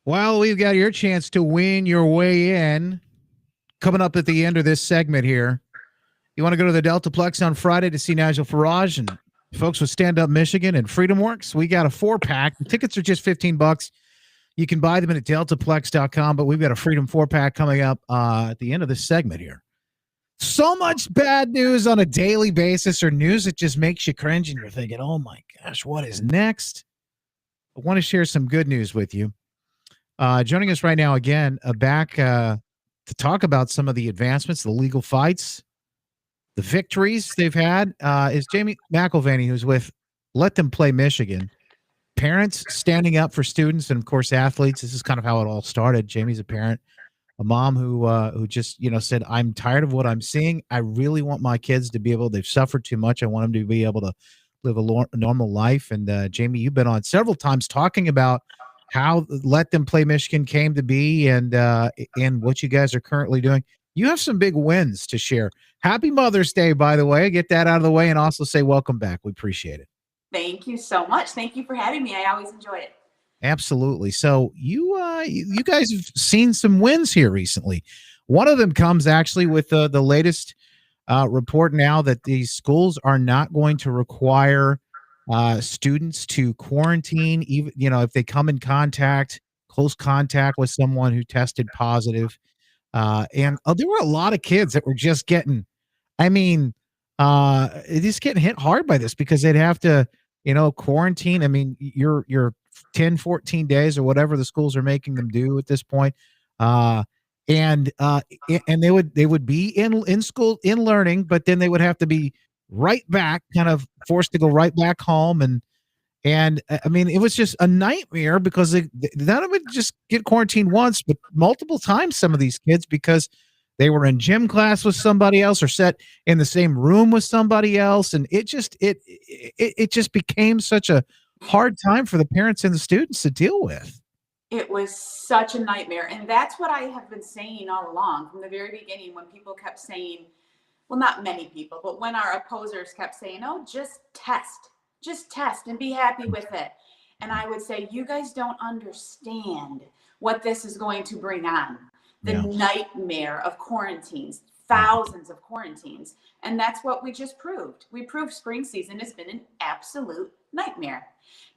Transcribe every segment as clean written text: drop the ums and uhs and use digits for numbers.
Well, we've got your chance to win your way in coming up at the end of this segment here. You want to go to the Deltaplex on Friday to see Nigel Farage and folks with Stand Up Michigan and Freedom Works? We got a 4-pack. The tickets are just $15. You can buy them at deltaplex.com, but we've got a Freedom 4-pack coming up at the end of this segment here. So much bad news on a daily basis, or news that just makes you cringe and you're thinking, oh my gosh, what is next? I want to share some good news with you. Joining us right now again, back to talk about some of the advancements, the legal fights, the victories they've had, is Jayme McElvaney, who's with Let Them Play Michigan. Parents standing up for students and, of course, athletes. This is kind of how it all started. Jamie's a parent, a mom who just, said, I'm tired of what I'm seeing. I really want my kids to be able, they've suffered too much. I want them to be able to live a normal life. And Jayme, you've been on several times talking about how Let Them Play Michigan came to be and what you guys are currently doing. You have some big wins to share. Happy Mother's Day, by the way. Get that out of the way and also say welcome back. We appreciate it. Thank you so much. Thank you for having me. I always enjoy it. Absolutely. So you guys have seen some wins here recently. One of them comes actually with the latest report now that these schools are not going to require students to quarantine, even if they come in close contact with someone who tested positive. And there were a lot of kids that were just getting, just getting hit hard by this because they'd have to, quarantine. I mean, you're 10, 14 days or whatever the schools are making them do at this point. And they would be in school in learning, but then they would have to be right back, kind of forced to go right back home. And I mean, it was just a nightmare because none of it just get quarantined once, but multiple times, some of these kids, because they were in gym class with somebody else or sat in the same room with somebody else. And it just became such a hard time for the parents and the students to deal with. It was such a nightmare. And that's what I have been saying all along from the very beginning, when people kept saying, well, not many people, but when our opposers kept saying, oh, just test and be happy with it. And I would say, you guys don't understand what this is going to bring on. The nightmare of quarantines, thousands of quarantines. And that's what we just proved. We proved spring season has been an absolute nightmare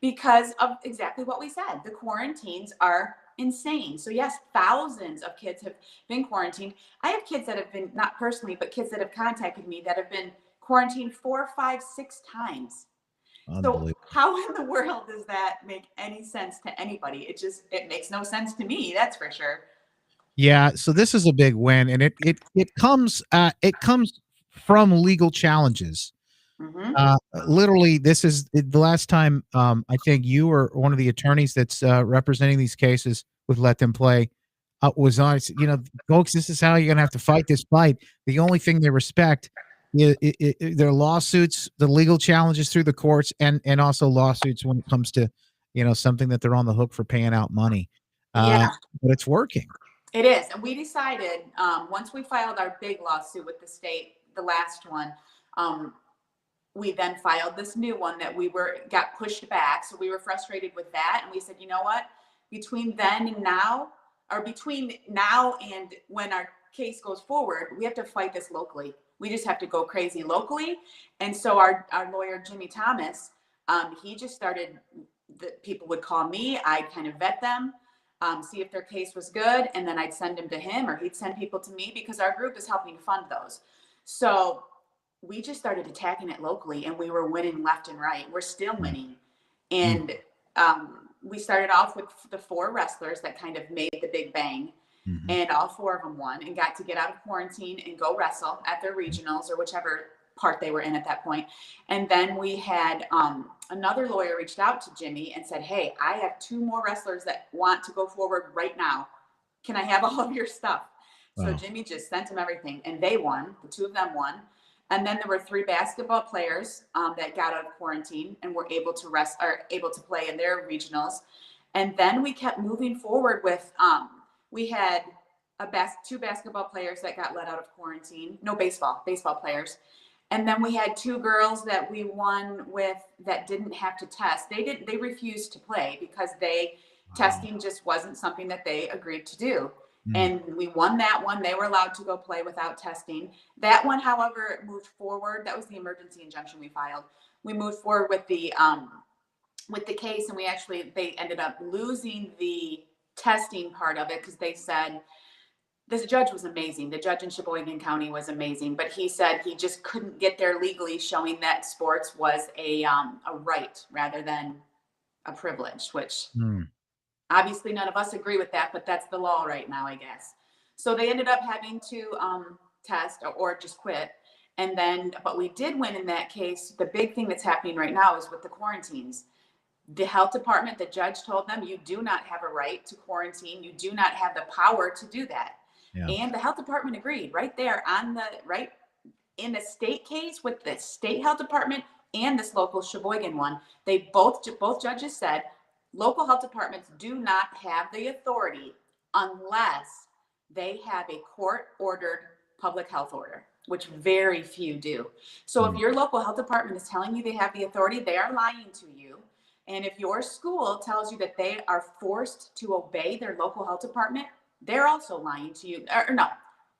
because of exactly what we said. The quarantines are insane. So yes, thousands of kids have been quarantined. I have kids that have been, not personally, but kids that have contacted me that have been quarantined 4, 5, 6 times. So how in the world does that make any sense to anybody? It makes no sense to me, that's for sure. Yeah, so this is a big win, and it comes from legal challenges. Mm-hmm. Literally, this is the last time I think you were one of the attorneys that's representing these cases with Let Them Play was on. Folks, this is how you're gonna have to fight this fight. The only thing they respect is their lawsuits, the legal challenges through the courts, and also lawsuits when it comes to something that they're on the hook for paying out money. But it's working. It is. And we decided once we filed our big lawsuit with the state, the last one, we then filed this new one that got pushed back. So we were frustrated with that. And we said, you know what, between then and now, or between now and when our case goes forward, we have to fight this locally. We just have to go crazy locally. And so our lawyer, Jimmy Thomas, he just started, people would call me, I'd kind of vet them, see if their case was good, and then I'd send them to him, or he'd send people to me because our group is helping fund those. So we just started attacking it locally, and we were winning left and right. We're still winning. And we started off with the 4 wrestlers that kind of made the big bang. Mm-hmm. And all 4 of them won and got to get out of quarantine and go wrestle at their regionals or whichever part they were in at that point. And then we had another lawyer reached out to Jimmy and said, hey, I have 2 more wrestlers that want to go forward right now. Can I have all of your stuff? Wow. So Jimmy just sent them everything, and they won. The 2 of them won. And then there were 3 basketball players that got out of quarantine and were able to play in their regionals. And then we kept moving forward with we had 2 basketball players that got let out of quarantine. No, baseball players. And then we had 2 girls that we won with that didn't have to test. They refused to play because they Testing just wasn't something that they agreed to do. Mm. And we won that one. They were allowed to go play without testing. That one, however, moved forward. That was the emergency injunction we filed. We moved forward with the case, and they ended up losing the testing part of it because they said this judge was amazing. The judge in Sheboygan County was amazing, but he said he just couldn't get there legally, showing that sports was a right rather than a privilege, which obviously none of us agree with that, but that's the law right now, I guess. So they ended up having to test or just quit. And then, but we did win in that case. The big thing that's happening right now is with the quarantines. The health department, the judge told them, you do not have a right to quarantine. You do not have the power to do that. Yeah. And the health department agreed right there in the state case with the state health department and this local Sheboygan one. They both judges said local health departments do not have the authority unless they have a court-ordered public health order, which very few do. So if your local health department is telling you they have the authority, they are lying to you. And if your school tells you that they are forced to obey their local health department, they're also lying to you. Or no,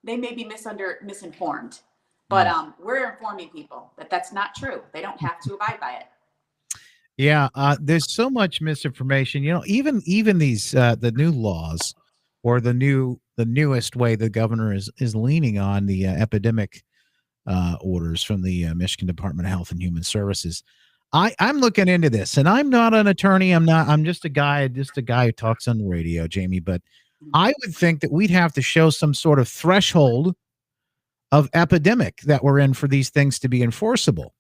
they may be misinformed. But we're informing people that that's not true. They don't have to abide by it. Yeah, there's so much misinformation. Even these the new laws, or the newest way the governor is leaning on the epidemic orders from the Michigan Department of Health and Human Services. I'm looking into this, and I'm not an attorney. I'm just a guy who talks on the radio, Jayme. But I would think that we'd have to show some sort of threshold of epidemic that we're in for these things to be enforceable.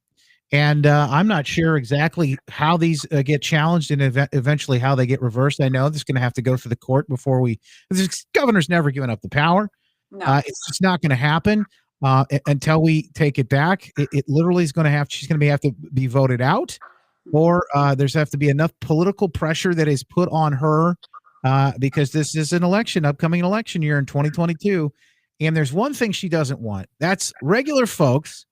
And I'm not sure exactly how these get challenged and eventually how they get reversed. I know this is going to have to go through the court before the governor's never given up the power. No. It's just not going to happen until we take it back. It literally is going to she's going to have to be voted out, or there's have to be enough political pressure that is put on her because this is an upcoming election year in 2022. And there's one thing she doesn't want. That's regular folks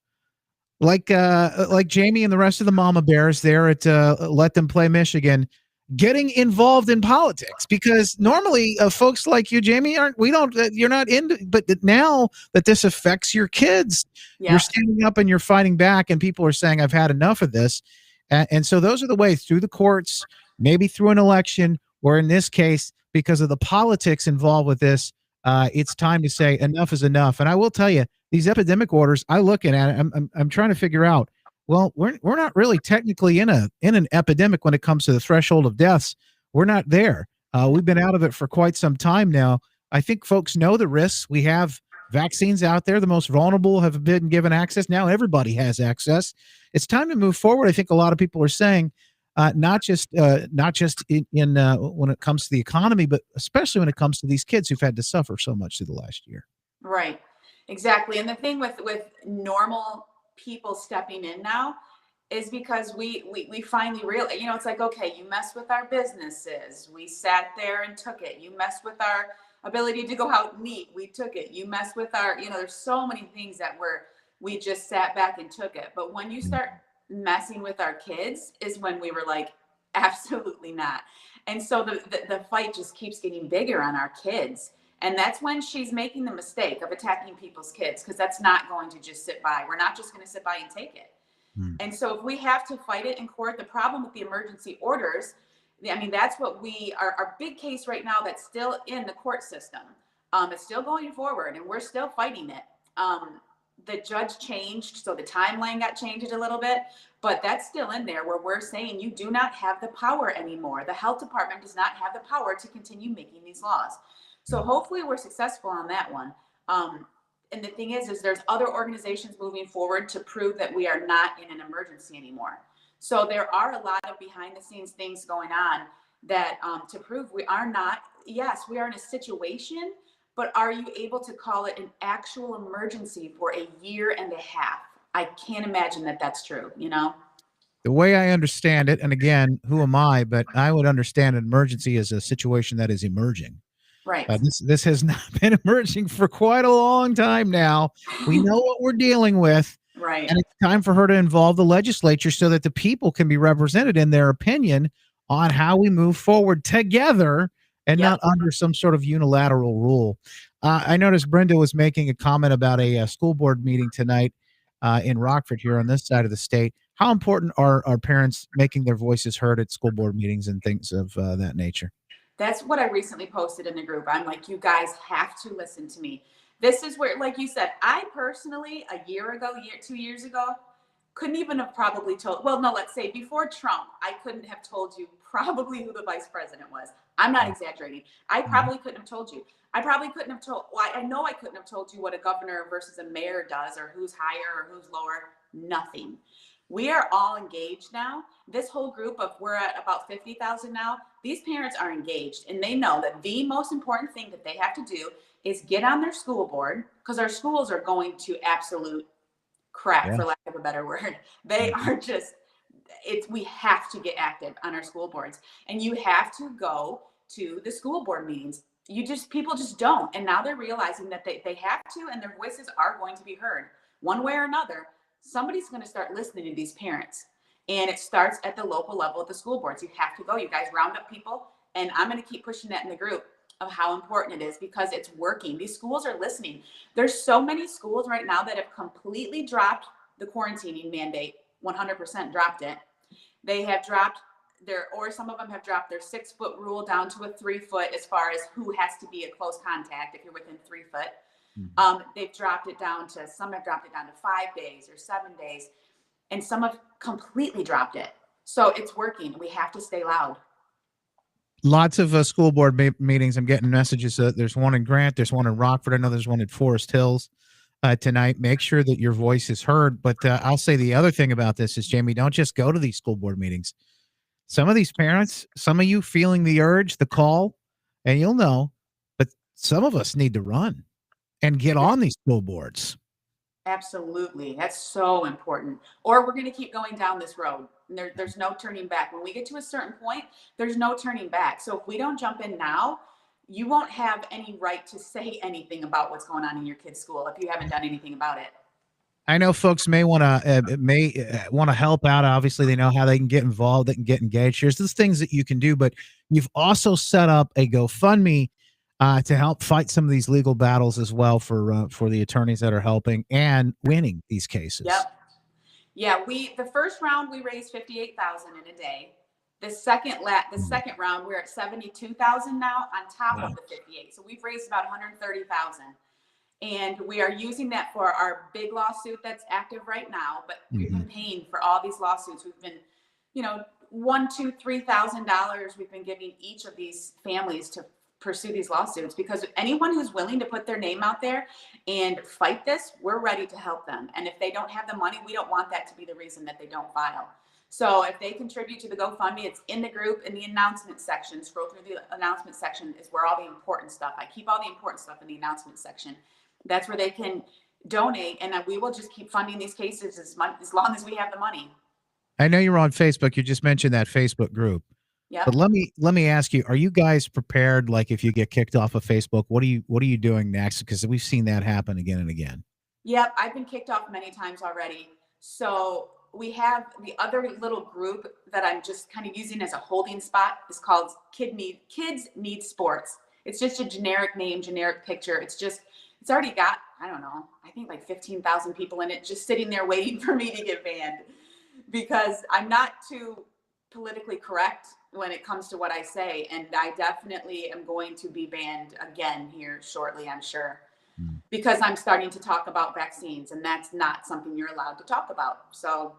like Jayme and the rest of the mama bears there at Let Them Play Michigan getting involved in politics, because normally folks like you, Jayme, you're not into, but now that this affects your kids, you're standing up and you're fighting back, and people are saying, I've had enough of this. And so those are the ways, through the courts, maybe through an election, or in this case, because of the politics involved with this, it's time to say enough is enough. And I will tell you, these epidemic orders, I look at it, I'm trying to figure out, well, we're not really technically in an epidemic when it comes to the threshold of deaths. We're not there. We've been out of it for quite some time now. I think folks know the risks. We have vaccines out there. The most vulnerable have been given access. Now everybody has access. It's time to move forward. I think a lot of people are saying, not just in when it comes to the economy, but especially when it comes to these kids who've had to suffer so much through the last year. Right. Exactly. And the thing with normal people stepping in now is because we finally realize, it's like, okay, you mess with our businesses. We sat there and took it. You mess with our ability to go out and eat. We took it. You mess with our, there's so many things that we just sat back and took it. But when you start messing with our kids is when we were like, absolutely not. And so the fight just keeps getting bigger on our kids. And that's when she's making the mistake of attacking people's kids, because that's not going to just sit by. We're not just going to sit by and take it. And so if we have to fight it in court, the problem with the emergency orders, that's what our big case right now that's still in the court system. It's still going forward, and we're still fighting it. The judge changed, so the timeline got changed a little bit, but that's still in there where we're saying you do not have the power anymore. The health department does not have the power to continue making these laws. So hopefully we're successful on that one. And the thing is there's other organizations moving forward to prove that we are not in an emergency anymore. So there are a lot of behind the scenes things going on that to prove we are not, yes, we are in a situation, but are you able to call it an actual emergency for a year and a half? I can't imagine that that's true, The way I understand it, and again, who am I, but I would understand an emergency as a situation that is emerging. Right. This has not been emerging for quite a long time now. We know what we're dealing with. Right. And it's time for her to involve the legislature so that the people can be represented in their opinion on how we move forward together and Yep. not under some sort of unilateral rule. I noticed Brenda was making a comment about a school board meeting tonight in Rockford here on this side of the state. How important are parents making their voices heard at school board meetings and things of that nature? That's what I recently posted in the group. I'm like, you guys have to listen to me. This is where, like you said, I personally, a year ago, 2 years ago, couldn't even have probably told, well, no, let's say before Trump, I couldn't have told you probably who the vice president was. I'm not exaggerating. I probably couldn't have told you. I probably couldn't have told, well, I know I couldn't have told you what a governor versus a mayor does, or who's higher or who's lower. Nothing. We are all engaged now. This whole group of, we're at about 50,000 now. These parents are engaged, and they know that the most important thing that they have to do is get on their school board, because our schools are going to absolute crap, Yeah. for lack of a better word. They are just, we have to get active on our school boards, and you have to go to the school board meetings. People just don't. And now they're realizing that they have to, and their voices are going to be heard one way or another. Somebody's going to start listening to these parents. And it starts at the local level at the school boards. You have to go. You guys round up people. And I'm going to keep pushing that in the group of how important it is, because it's working. These schools are listening. There's so many schools right now that have completely dropped the quarantining mandate, 100% dropped it. They have dropped or some of them have dropped their 6-foot rule down to a 3-foot as far as who has to be a close contact if you're within 3 foot. They've dropped it down to, some have dropped it down to 5 days or 7 days, and some have completely dropped it. So it's working. We have to stay loud. Lots of school board meetings. I'm getting messages. There's one in Grant. There's one in Rockford. I know there's one at Forest Hills tonight. Make sure that your voice is heard. But I'll say the other thing about this is, Jayme, don't just go to these school board meetings. Some of these parents, some of you feeling the urge, the call, and you'll know, but some of us need to run and get on these school boards. Absolutely. That's so important. Or we're going to keep going down this road. There's no turning back. When we get to a certain point, there's no turning back. So if we don't jump in now, you won't have any right to say anything about what's going on in your kid's school if you haven't done anything about it. I know folks may want to help out. Obviously, they know how they can get involved. They can get engaged. There's things that you can do, but you've also set up a GoFundMe to help fight some of these legal battles as well for the attorneys that are helping and winning these cases. Yep. Yeah, the first round we raised 58,000 in a day. The second round we're at 72,000 now on top of the 58. So we've raised about 130,000. And we are using that for our big lawsuit that's active right now. But we've been paying for all these lawsuits. We've been, $1,000, $2,000, $3,000 we've been giving each of these families to pursue these lawsuits, because anyone who's willing to put their name out there and fight this, we're ready to help them. And if they don't have the money, we don't want that to be the reason that they don't file. So if they contribute to the GoFundMe, it's in the group, in the announcement section. Scroll through the announcement section is where all the important stuff. I keep all the important stuff in the announcement section. That's where they can donate, and we will just keep funding these cases as long as we have the money. I know you're on Facebook. You just mentioned that Facebook group. Yeah. But let me ask you: are you guys prepared? Like, if you get kicked off of Facebook, what are you doing next? Because we've seen that happen again and again. Yep, I've been kicked off many times already. So we have the other little group that I'm just kind of using as a holding spot. It's called Kids Need Sports. It's just a generic name, generic picture. It's already got, I don't know, I think like 15,000 people in it, just sitting there waiting for me to get banned, because I'm not too politically correct when it comes to what I say. And I definitely am going to be banned again here shortly, I'm sure, because I'm starting to talk about vaccines, and that's not something you're allowed to talk about. So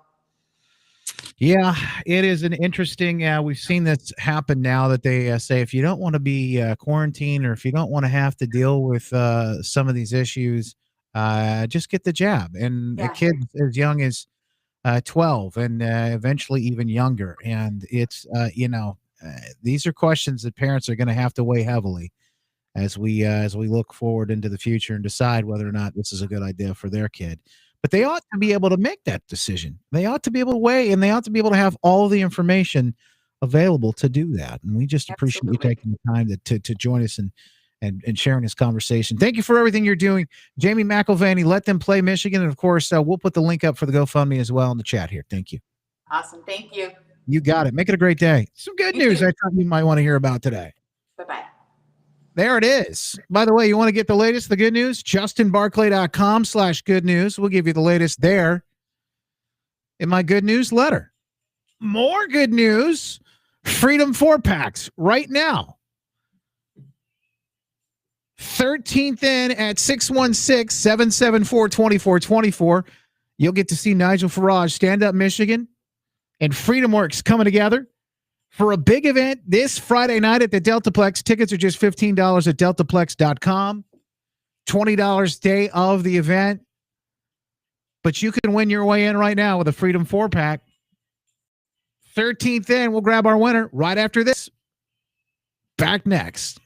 yeah, it is an interesting, we've seen this happen now, that they say, if you don't want to be quarantined, or if you don't want to have to deal with some of these issues, just get the jab. And a kid as young as 12 and eventually even younger. And it's, these are questions that parents are going to have to weigh heavily as we look forward into the future and decide whether or not this is a good idea for their kid. But they ought to be able to make that decision. They ought to be able to weigh, and they ought to be able to have all of the information available to do that. And we just appreciate you taking the time to join us and sharing this conversation. Thank you for everything you're doing, Jayme McElvaney. Let Them Play Michigan. And of course, we'll put the link up for the GoFundMe as well in the chat here. Thank you. Awesome. Thank you. You got it. Make it a great day. Some good You news too. I thought you might want to hear about today. Bye-bye. There it is. By the way, you want to get the latest, the good news? JustinBarclay.com/good news. We'll give you the latest there in my good news letter. More good news. Freedom 4-packs right now. 13th in at 616-774-2424. You'll get to see Nigel Farage, Stand Up Michigan, and Freedom Works coming together for a big event this Friday night at the Deltaplex. Tickets are just $15 at deltaplex.com. $20 day of the event. But you can win your way in right now with a Freedom 4-pack. 13th in, we'll grab our winner right after this. Back next.